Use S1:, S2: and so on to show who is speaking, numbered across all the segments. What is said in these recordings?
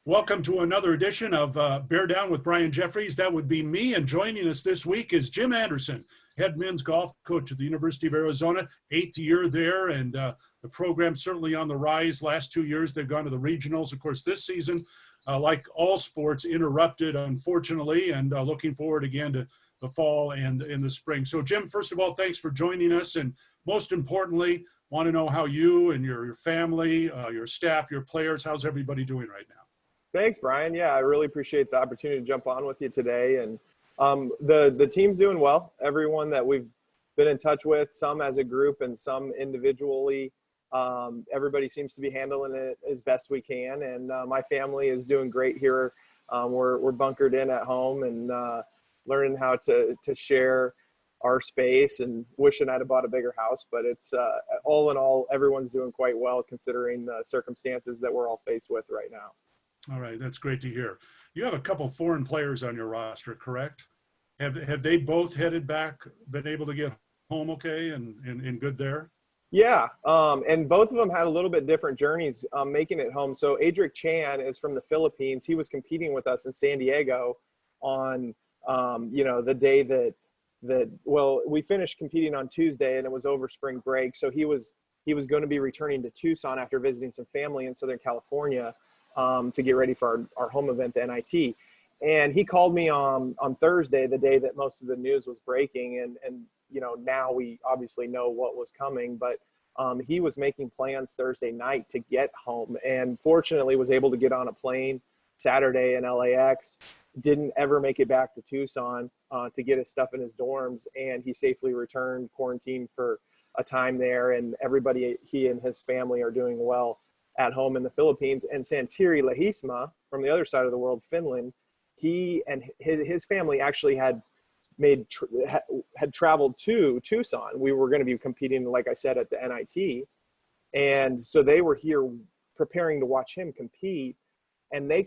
S1: Welcome to another edition of Bear Down with Brian Jeffries. That would be me, and joining us this week is Jim Anderson, head men's golf coach at the University of Arizona, 8th year there, and the program's certainly on the rise. Last 2 years, they've gone to the regionals. Of course, this season, like all sports, interrupted, unfortunately, and looking forward again to the fall and in the spring. So, Jim, first of all, thanks for joining us, and most importantly, want to know how you and your family, your staff, your players, how's everybody doing right now?
S2: Thanks, Brian. Yeah, I really appreciate the opportunity to jump on with you today. And the team's doing well. Everyone that we've been in touch with, some as a group and some individually, everybody seems to be handling it as best we can. And my family is doing great here. We're bunkered in at home and learning how to share our space and wishing I'd have bought a bigger house. But it's all in all, everyone's doing quite well considering the circumstances that we're all faced with right now.
S1: All right, that's great to hear. You have a couple foreign players on your roster, correct? Have they both headed back, been able to get home okay and good there?
S2: Yeah, and both of them had a little bit different journeys making it home. So Adric Chan is from the Philippines. He was competing with us in San Diego on, the day that we finished competing on Tuesday and it was over spring break. So he was going to be returning to Tucson after visiting some family in Southern California. To get ready for our home event, the NIT. And he called me on Thursday, the day that most of the news was breaking. And now we obviously know what was coming, but he was making plans Thursday night to get home and fortunately was able to get on a plane Saturday in LAX, didn't ever make it back to Tucson to get his stuff in his dorms. And he safely returned, quarantined for a time there. And everybody, he and his family are doing well at home in the Philippines. And Santeri Lahisma from the other side of the world, Finland, he and his family actually had traveled to Tucson. We were going to be competing, like I said, at the NIT. And so they were here preparing to watch him compete. And they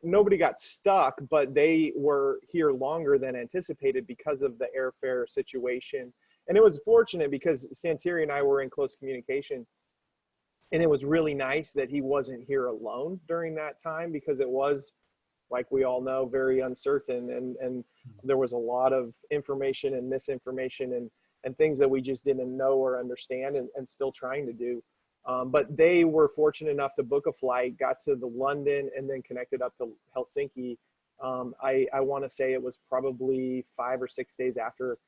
S2: nobody got stuck, but they were here longer than anticipated because of the airfare situation. And it was fortunate because Santeri and I were in close communication. And it was really nice that he wasn't here alone during that time because it was, like we all know, very uncertain. And there was a lot of information and misinformation and things that we just didn't know or understand and still trying to do. But they were fortunate enough to book a flight, got to the London, and then connected up to Helsinki. I want to say it was probably 5 or 6 days after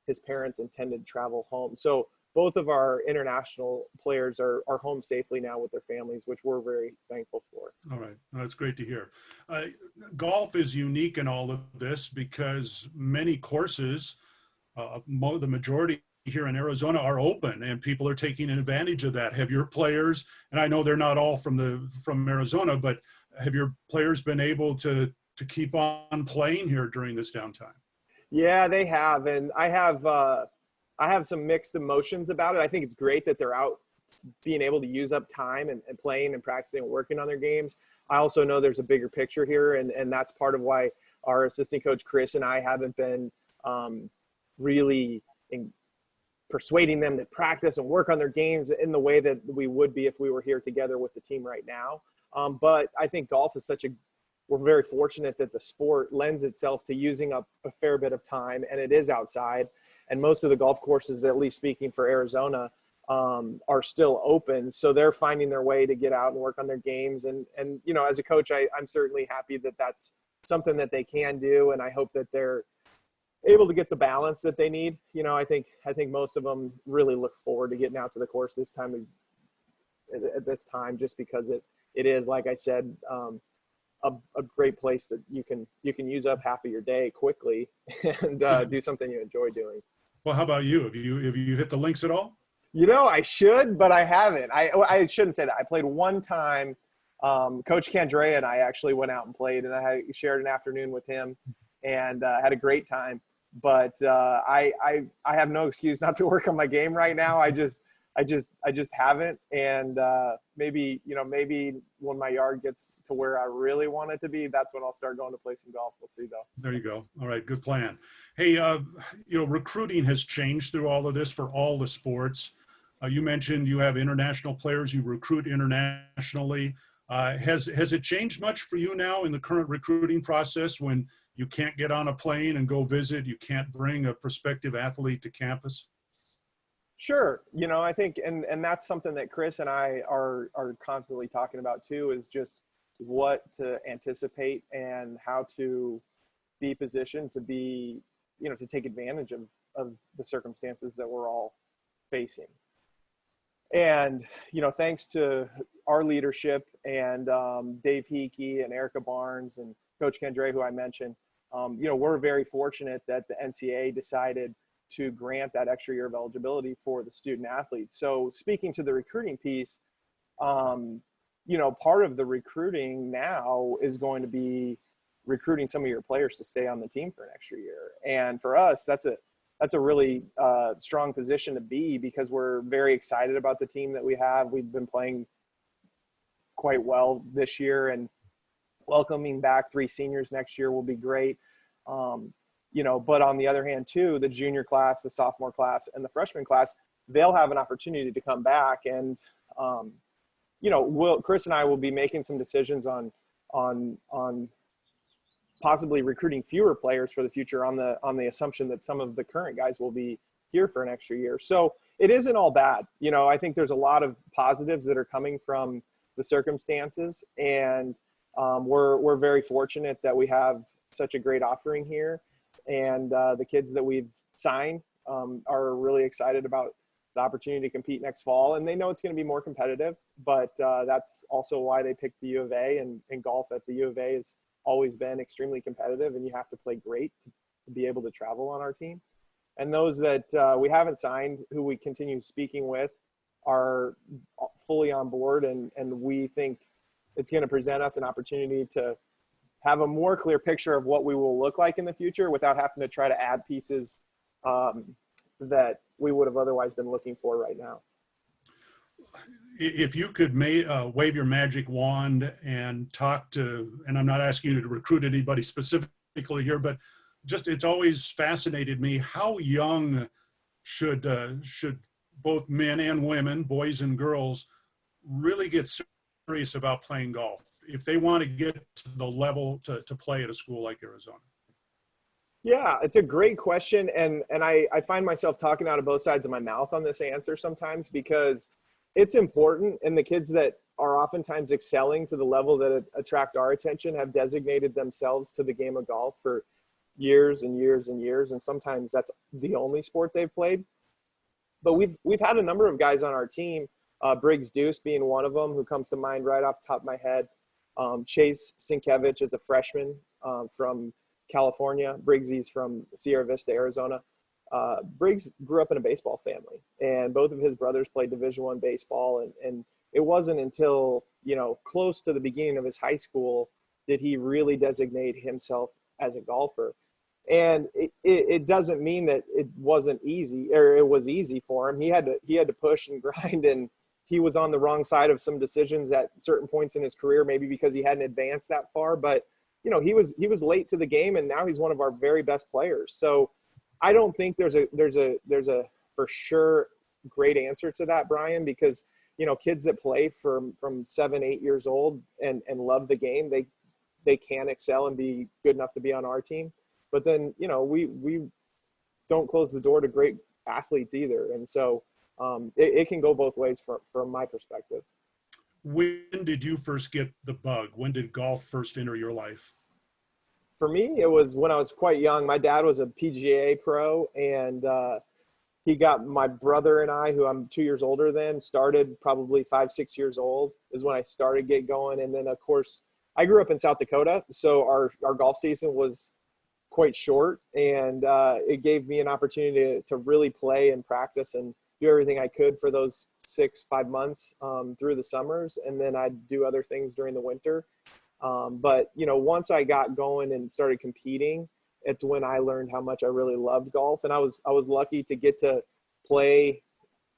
S2: his parents intended to travel home. So both of our international players are home safely now with their families, which we're very thankful for.
S1: All right. That's great to hear. Golf is unique in all of this because many courses, the majority here in Arizona are open and people are taking advantage of that. Have your players, and I know they're not all from Arizona, but have your players been able to keep on playing here during this downtime?
S2: Yeah, they have. And I have some mixed emotions about it. I think it's great that they're out being able to use up time and playing and practicing and working on their games. I also know there's a bigger picture here, and that's part of why our assistant coach, Chris, and I haven't been really persuading them to practice and work on their games in the way that we would be if we were here together with the team right now. But I think golf is we're very fortunate that the sport lends itself to using up a fair bit of time, and it is outside. And most of the golf courses, at least speaking for Arizona, are still open. So they're finding their way to get out and work on their games. And as a coach, I'm certainly happy that that's something that they can do. And I hope that they're able to get the balance that they need. I think most of them really look forward to getting out to the course at this time, just because it is, like I said, a great place that you can use up half of your day quickly and do something you enjoy doing.
S1: Well, how about you? Have you hit the links at all?
S2: I should, but I haven't. I shouldn't say that. I played one time. Coach Candrea and I actually went out and played, and I shared an afternoon with him and had a great time. But I have no excuse not to work on my game right now. I just haven't. And maybe when my yard gets to where I really want it to be, that's when I'll start going to play some golf. We'll see though.
S1: There you go. All right. Good plan. Hey, recruiting has changed through all of this for all the sports. You mentioned you have international players, you recruit internationally. Has it changed much for you now in the current recruiting process when you can't get on a plane and go visit, you can't bring a prospective athlete to campus?
S2: Sure. I think, and that's something that Chris and I are constantly talking about too, is just what to anticipate and how to be positioned to be, to take advantage of the circumstances that we're all facing. And, thanks to our leadership and Dave Hickey and Erica Barnes and Coach Kendra, who I mentioned, we're very fortunate that the NCAA decided to grant that extra year of eligibility for the student athletes. So speaking to the recruiting piece, part of the recruiting now is going to be recruiting some of your players to stay on the team for an extra year. And for us, that's a really strong position to be, because we're very excited about the team that we have. We've been playing quite well this year, and welcoming back 3 seniors next year will be great. But on the other hand too, the junior class, the sophomore class, and the freshman class, they'll have an opportunity to come back. And, Chris and I will be making some decisions on possibly recruiting fewer players for the future on the assumption that some of the current guys will be here for an extra year. So it isn't all bad. I think there's a lot of positives that are coming from the circumstances, and we're very fortunate that we have such a great offering here. And the kids that we've signed are really excited about the opportunity to compete next fall. And they know it's going to be more competitive, but that's also why they picked the U of A, and golf at the U of A has always been extremely competitive, and you have to play great to be able to travel on our team. And those that we haven't signed, who we continue speaking with, are fully on board. And we think it's going to present us an opportunity to have a more clear picture of what we will look like in the future without having to try to add pieces that we would have otherwise been looking for right now.
S1: If you could wave your magic wand and talk to, and I'm not asking you to recruit anybody specifically here, but just, it's always fascinated me, how young should both men and women, boys and girls, really get serious about playing golf if they want to get to the level to play at a school like Arizona?
S2: Yeah, it's a great question. And I find myself talking out of both sides of my mouth on this answer sometimes, because it's important. And the kids that are oftentimes excelling to the level that attract our attention have designated themselves to the game of golf for years and years and years. And sometimes that's the only sport they've played. But we've had a number of guys on our team, Briggs Deuce being one of them, who comes to mind right off the top of my head. Chase Syncovich is a freshman from California. Briggsy's from Sierra Vista, Arizona. Briggs grew up in a baseball family, and both of his brothers played Division I baseball. And it wasn't until, close to the beginning of his high school did he really designate himself as a golfer. And it doesn't mean that it wasn't easy, or it was easy for him. He had to push and grind, and he was on the wrong side of some decisions at certain points in his career, maybe because he hadn't advanced that far. But he was late to the game, and now he's one of our very best players. So I don't think there's a for sure great answer to that, Brian, because kids that play from 7, 8 years old and love the game, they can excel and be good enough to be on our team. But then we don't close the door to great athletes either, and so it can go both ways from my perspective.
S1: When did you first get the bug? When did golf first enter your life?
S2: For me, it was when I was quite young. My dad was a PGA pro, and he got my brother and I, who I'm 2 years older than, started probably 5, 6 years old is when I started get going. And then, of course, I grew up in South Dakota, so our golf season was quite short, and it gave me an opportunity to really play and practice and do everything I could for those 6-5 months through the summers, and then I'd do other things during the winter. But once I got going and started competing, it's when I learned how much I really loved golf. And I was lucky to get to play,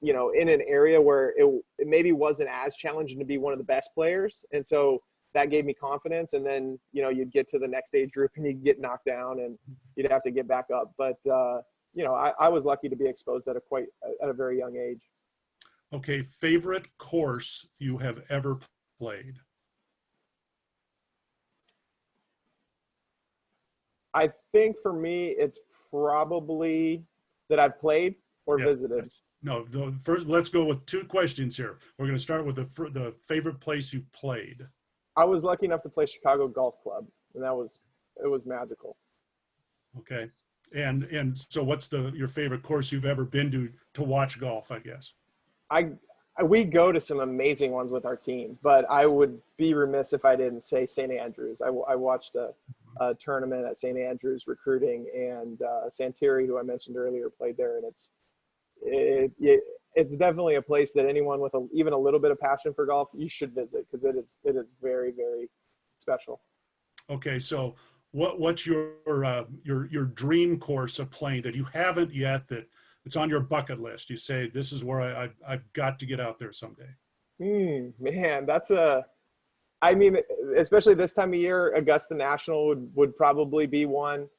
S2: in an area where it maybe wasn't as challenging to be one of the best players. And so that gave me confidence. And then, you'd get to the next age group and you'd get knocked down and you'd have to get back up. But, I was lucky to be exposed at a very young age.
S1: Okay. Favorite course you have ever played?
S2: I think for me, it's probably that I've played or
S1: Yeah.
S2: visited.
S1: No, first, let's go with two questions here. We're going to start with the favorite place you've played.
S2: I was lucky enough to play Chicago Golf Club, and it was magical.
S1: Okay. And so what's your favorite course you've ever been to watch golf, I guess?
S2: We go to some amazing ones with our team, but I would be remiss if I didn't say St. Andrews. I watched a tournament at St. Andrews recruiting, and Santeri, who I mentioned earlier, played there, and it's definitely a place that anyone with even a little bit of passion for golf, you should visit, because it is very, very special.
S1: Okay, so what's your dream course of playing that you haven't yet, that it's on your bucket list? You say, this is where I've got to get out there someday.
S2: Man, I mean, especially this time of year, Augusta National would probably be one.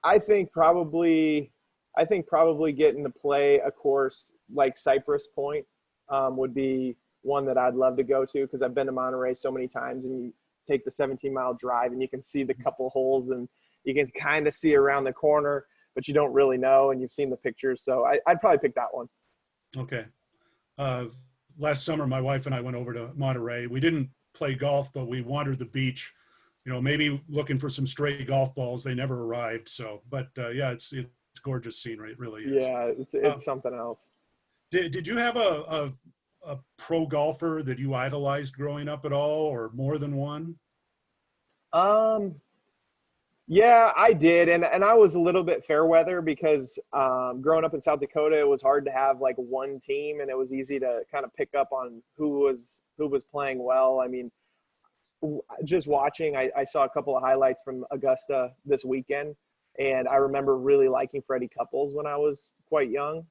S2: I think probably getting to play a course like Cypress Point would be one that I'd love to go to, because I've been to Monterey so many times, and you take the 17-mile drive and you can see the couple holes and you can kind of see around the corner, but you don't really know, and you've seen the pictures. So I'd probably pick that one.
S1: Okay. Last summer, my wife and I went over to Monterey. We didn't play golf, but we wandered the beach, maybe looking for some stray golf balls. They never arrived. So, but yeah, it's gorgeous scenery. It really is.
S2: Yeah, it's something else.
S1: Did you have a pro golfer that you idolized growing up at all, or more than one?
S2: Yeah, I did. And I was a little bit fair weather, because growing up in South Dakota, it was hard to have like one team, and it was easy to kind of pick up on who was playing well. I mean, just watching, I saw a couple of highlights from Augusta this weekend, and I remember really liking Freddie Couples when I was quite young.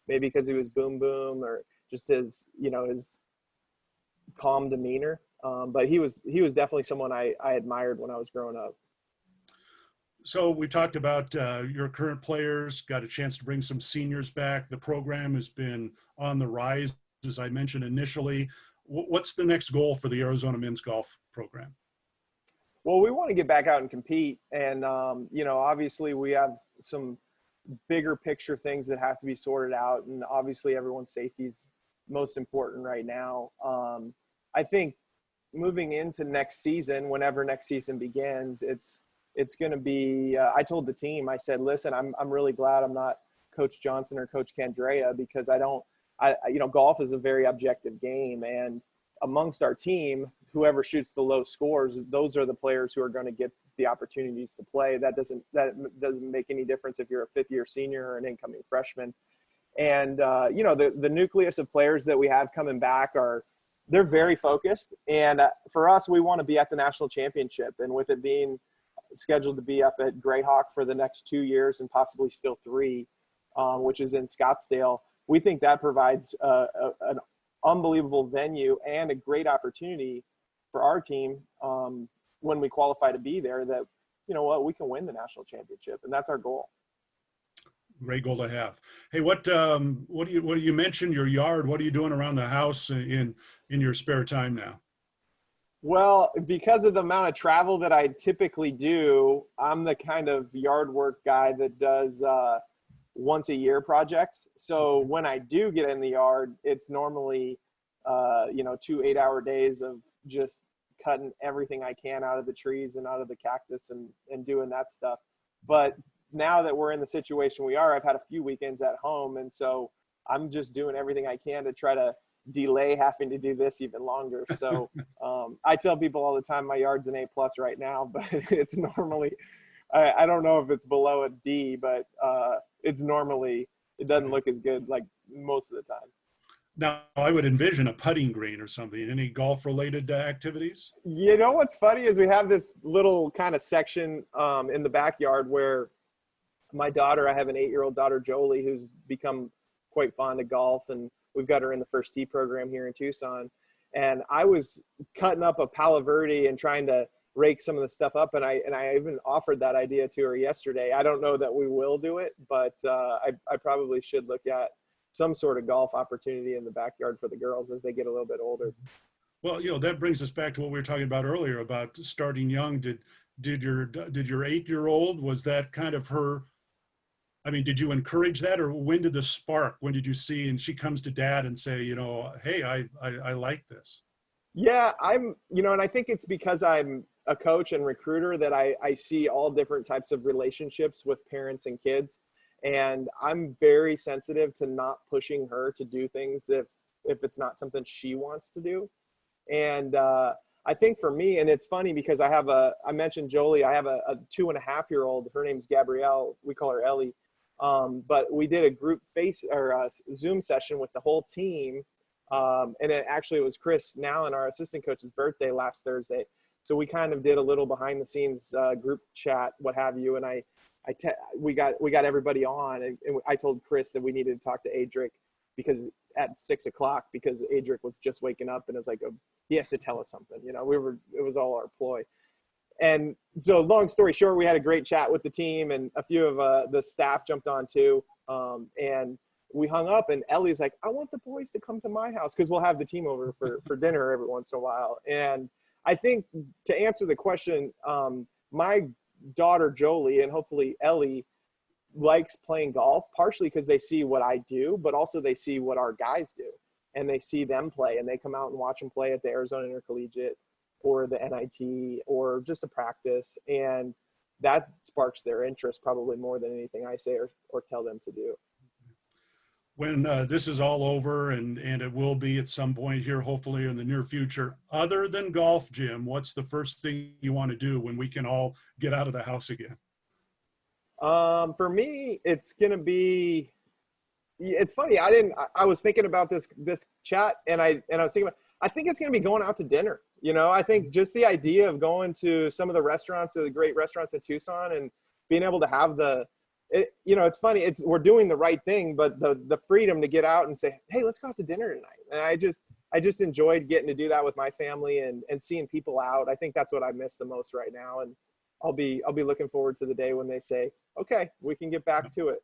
S2: Maybe because he was boom boom, or just his calm demeanor. But he was definitely someone I admired when I was growing up.
S1: So we talked about your current players, got a chance to bring some seniors back. The program has been on the rise, as I mentioned initially. What's the next goal for the Arizona men's golf program?
S2: Well, we want to get back out and compete. And, obviously we have some bigger picture things that have to be sorted out. And obviously everyone's safety is most important right now. I think moving into next season, whenever next season begins, it's going to be, I told the team, I said, listen, I'm really glad I'm not Coach Johnson or Coach Candrea, because golf is a very objective game. And amongst our team, whoever shoots the low scores, those are the players who are going to get the opportunities to play. That doesn't make any difference if you're a fifth-year senior or an incoming freshman. And, the nucleus of players that we have coming back they're very focused. And for us, we want to be at the national championship. And with it being scheduled to be up at Greyhawk for the next 2 years and possibly still 3, which is in Scottsdale, we think that provides an unbelievable venue and a great opportunity for our team when we qualify to be there, that, we can win the national championship. And that's our goal.
S1: Great goal to have. Hey, what do you mentioned your yard? What are you doing around the house in your spare time now?
S2: Well, because of the amount of travel that I typically do, I'm the kind of yard work guy that does once a year projects. So when I do get in the yard, it's normally 2 8-hour days of just cutting everything I can out of the trees and out of the cactus and doing that stuff. But now that we're in the situation we are, I've had a few weekends at home, and so I'm just doing everything I can to try to delay having to do this even longer. So I tell people all the time my yard's an A+ right now, but it's normally I don't know if it's below a D, but it doesn't look as good like most of the time.
S1: Now, I would envision a putting green or something. Any golf related activities?
S2: You know what's funny is we have this little kind of section in the backyard where my daughter, I have an 8-year-old daughter, Jolie, who's become quite fond of golf, and we've got her in the First Tee program here in Tucson. And I was cutting up a Palo Verde and trying to rake some of the stuff up, and I even offered that idea to her yesterday. I don't know that we will do it, but I probably should look at some sort of golf opportunity in the backyard for the girls as they get a little bit older.
S1: Well, that brings us back to what we were talking about earlier about starting young. Did your 8-year-old, was that kind of her? I mean, did you encourage that, or when did the spark? When did you see, and she comes to dad and say, hey, I like this.
S2: Yeah, and I think it's because I'm a coach and recruiter that I see all different types of relationships with parents and kids. And I'm very sensitive to not pushing her to do things if it's not something she wants to do. And I think for me, and it's funny because I mentioned Jolie, I have a 2.5-year-old. Her name's Gabrielle. We call her Ellie. But we did a group or a Zoom session with the whole team. And it was Chris now and our assistant coach's birthday last Thursday. So we kind of did a little behind the scenes group chat, what have you. And we got everybody on, and I told Chris that we needed to talk to Adric because at 6:00, because Adric was just waking up and it was like, he has to tell us something, it was all our ploy. And so long story short, we had a great chat with the team, and a few of the staff jumped on too. And we hung up, and Ellie's like, I want the boys to come to my house because we'll have the team over for dinner every once in a while. And I think to answer the question, my daughter Jolie and hopefully Ellie likes playing golf, partially because they see what I do, but also they see what our guys do, and they see them play, and they come out and watch them play at the Arizona Intercollegiate or the NIT or just a practice, and that sparks their interest probably more than anything I say or tell them to do.
S1: When this is all over, and it will be at some point here, hopefully in the near future, other than golf, Jim, what's the first thing you want to do when we can all get out of the house again?
S2: For me, it's going to be, it's funny. I was thinking about this chat, and I was thinking I think it's going to be going out to dinner. I think just the idea of going to some of the great restaurants in Tucson and being able to have it's funny. We're doing the right thing, but the freedom to get out and say, hey, let's go out to dinner tonight. And I just enjoyed getting to do that with my family and seeing people out. I think that's what I miss the most right now. And I'll be looking forward to the day when they say, okay, we can get back to it.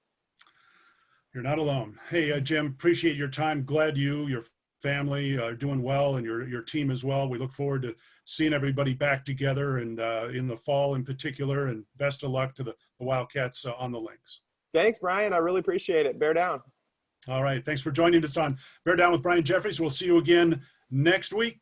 S1: You're not alone. Hey, Jim, appreciate your time. Glad your family are doing well, and your team as well. We look forward to seeing everybody back together, and in the fall in particular, and best of luck to the Wildcats on the links.
S2: Thanks, Brian. I really appreciate it. Bear down.
S1: All right. Thanks for joining us on Bear Down with Brian Jeffries. We'll see you again next week.